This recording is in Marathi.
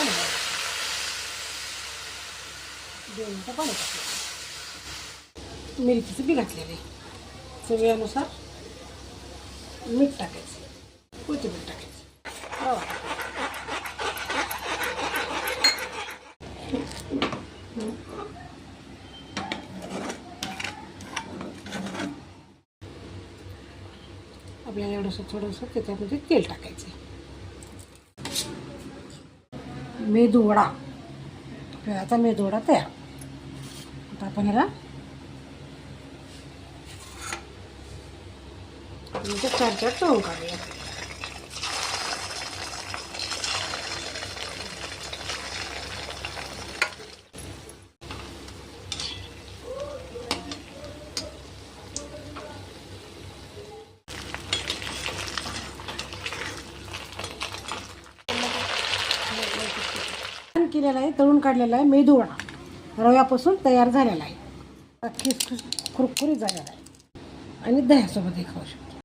पाणी दोन मिनिटं पाणी टाकलं. मिरचीचं बी घातलेलं आहे. चवीनुसार मीठ टाकायचं, कोथिंबीर टाकायची, रवा आपल्याला एवढंसं थोडंसं त्याच्यामध्ये तेल टाकायचं. मेदूवडा, आता मेदूवडा तयार. आता आपण ह्याला चार चार तळून काढूया. केलेला आहे, तळून काढलेला आहे मेदूवडा रव्यापासून तयार झालेला आहे. खिसखिस खुरखुरीत झालेला आहे आणि दह्यासोबत खाऊ शकतो.